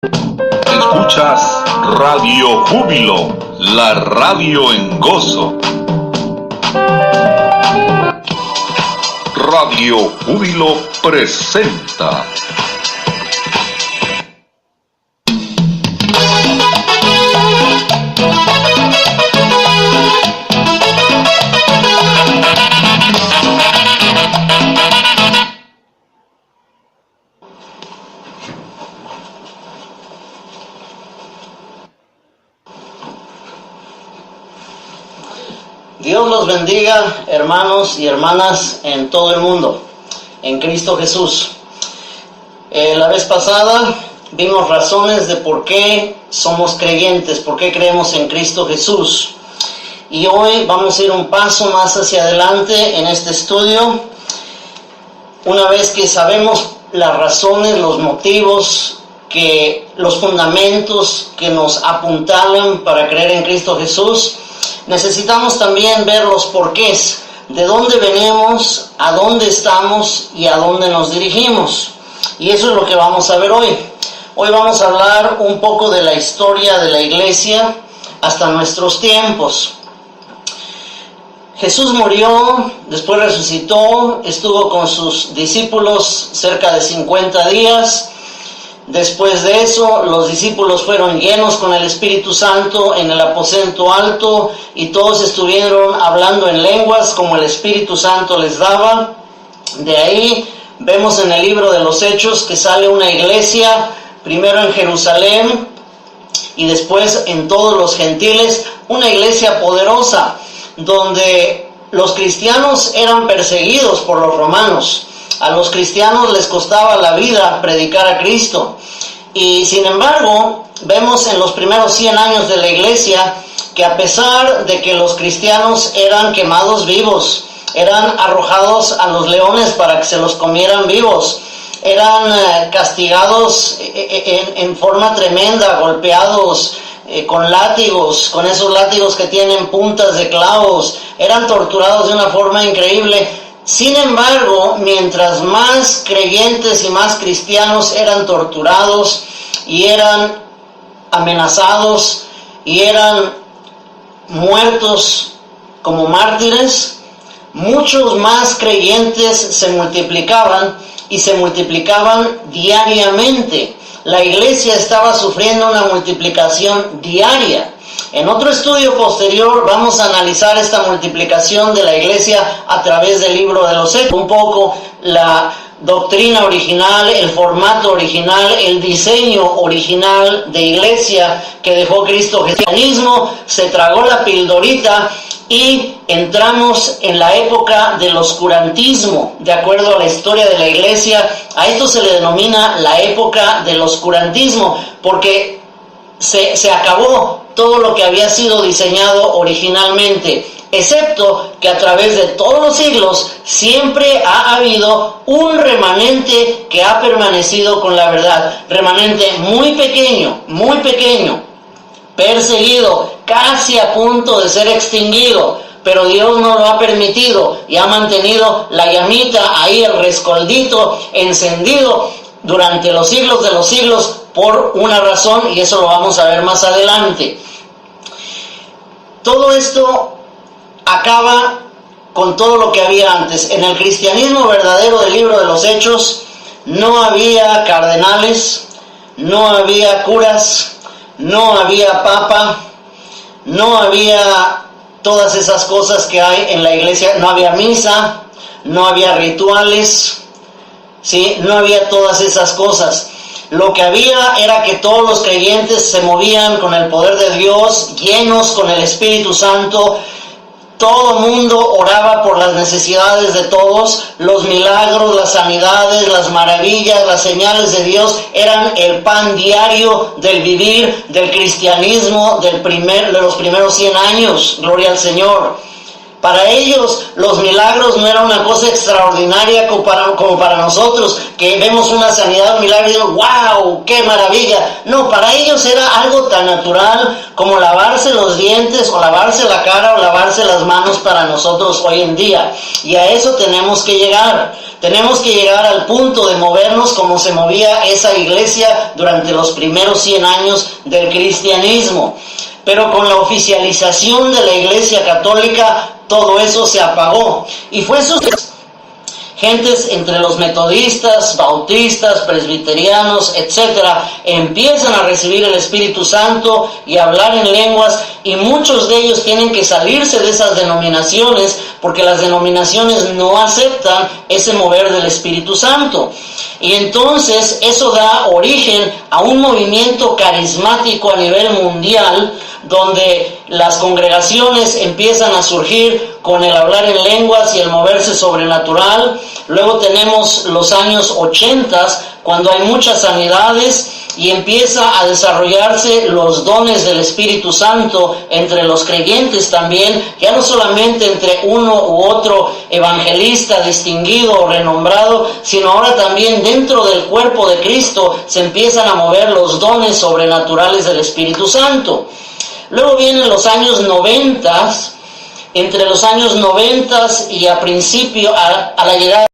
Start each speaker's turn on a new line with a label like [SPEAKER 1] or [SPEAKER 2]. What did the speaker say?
[SPEAKER 1] Escuchas Radio Júbilo, la radio en gozo. Radio Júbilo presenta.
[SPEAKER 2] Dios los bendiga, hermanos y hermanas en todo el mundo, en Cristo Jesús. La vez pasada vimos razones de por qué somos creyentes, por qué creemos en Cristo Jesús. Y hoy vamos a ir un paso más hacia adelante en este estudio. Una vez que sabemos las razones, los motivos, los fundamentos que nos apuntalan para creer en Cristo Jesús, necesitamos también ver los porqués, de dónde venimos, a dónde estamos y a dónde nos dirigimos. Y eso es lo que vamos a ver hoy. Hoy vamos a hablar un poco de la historia de la iglesia hasta nuestros tiempos. Jesús murió, después resucitó, estuvo con sus discípulos cerca de 50 días. Después de eso, los discípulos fueron llenos con el Espíritu Santo en el aposento alto y todos estuvieron hablando en lenguas como el Espíritu Santo les daba. De ahí vemos en el libro de los Hechos que sale una iglesia, primero en Jerusalén y después en todos los gentiles, una iglesia poderosa donde los cristianos eran perseguidos por los romanos. A los cristianos les costaba la vida predicar a Cristo. Y sin embargo, vemos en los primeros 100 años de la iglesia que a pesar de que los cristianos eran quemados vivos, eran arrojados a los leones para que se los comieran vivos, eran castigados en forma tremenda, golpeados con látigos, con esos látigos que tienen puntas de clavos, eran torturados de una forma increíble. Sin embargo, mientras más creyentes y más cristianos eran torturados y eran amenazados y eran muertos como mártires, muchos más creyentes se multiplicaban y se multiplicaban diariamente. La iglesia estaba sufriendo una multiplicación diaria. En otro estudio posterior vamos a analizar esta multiplicación de la iglesia a través del libro de los Hechos, un poco la doctrina original, el formato original, el diseño original de iglesia que dejó Cristo. El cristianismo se tragó la pildorita y entramos en la época del oscurantismo. De acuerdo a la historia de la iglesia, a esto se le denomina la época del oscurantismo, porque se acabó todo lo que había sido diseñado originalmente, excepto que a través de todos los siglos siempre ha habido un remanente que ha permanecido con la verdad, remanente muy pequeño, perseguido, casi a punto de ser extinguido, pero Dios no lo ha permitido y ha mantenido la llamita ahí, el rescoldito encendido durante los siglos de los siglos por una razón, y eso lo vamos a ver más adelante. Todo esto acaba con todo lo que había antes. En el cristianismo verdadero del libro de los Hechos no había cardenales, no había curas, no había papa, no había todas esas cosas que hay en la iglesia, no había misa, no había rituales, ¿sí? No había todas esas cosas. Lo que había era que todos los creyentes se movían con el poder de Dios, llenos con el Espíritu Santo. Todo el mundo oraba por las necesidades de todos. Los milagros, las sanidades, las maravillas, las señales de Dios eran el pan diario del vivir del cristianismo de los primeros 100 años. Gloria al Señor. Para ellos los milagros no era una cosa extraordinaria como para nosotros, que vemos una sanidad, un milagro y digo, ¡wow! ¡Qué maravilla! No, para ellos era algo tan natural como lavarse los dientes o lavarse la cara o lavarse las manos para nosotros hoy en día. Y a eso tenemos que llegar. Tenemos que llegar al punto de movernos como se movía esa iglesia durante los primeros 100 años del cristianismo. Pero con la oficialización de la Iglesia Católica, todo eso se apagó. Y fue gentes entre los metodistas, bautistas, presbiterianos, etcétera, empiezan a recibir el Espíritu Santo y a hablar en lenguas, y muchos de ellos tienen que salirse de esas denominaciones porque las denominaciones no aceptan ese mover del Espíritu Santo. Y entonces eso da origen a un movimiento carismático a nivel mundial, donde las congregaciones empiezan a surgir con el hablar en lenguas y el moverse sobrenatural. Luego tenemos los años 80, cuando hay muchas sanidades y empieza a desarrollarse los dones del Espíritu Santo entre los creyentes también, ya no solamente entre uno u otro evangelista distinguido o renombrado, sino ahora también dentro del cuerpo de Cristo se empiezan a mover los dones sobrenaturales del Espíritu Santo. Luego vienen los años 90, entre los años 90 y a la llegada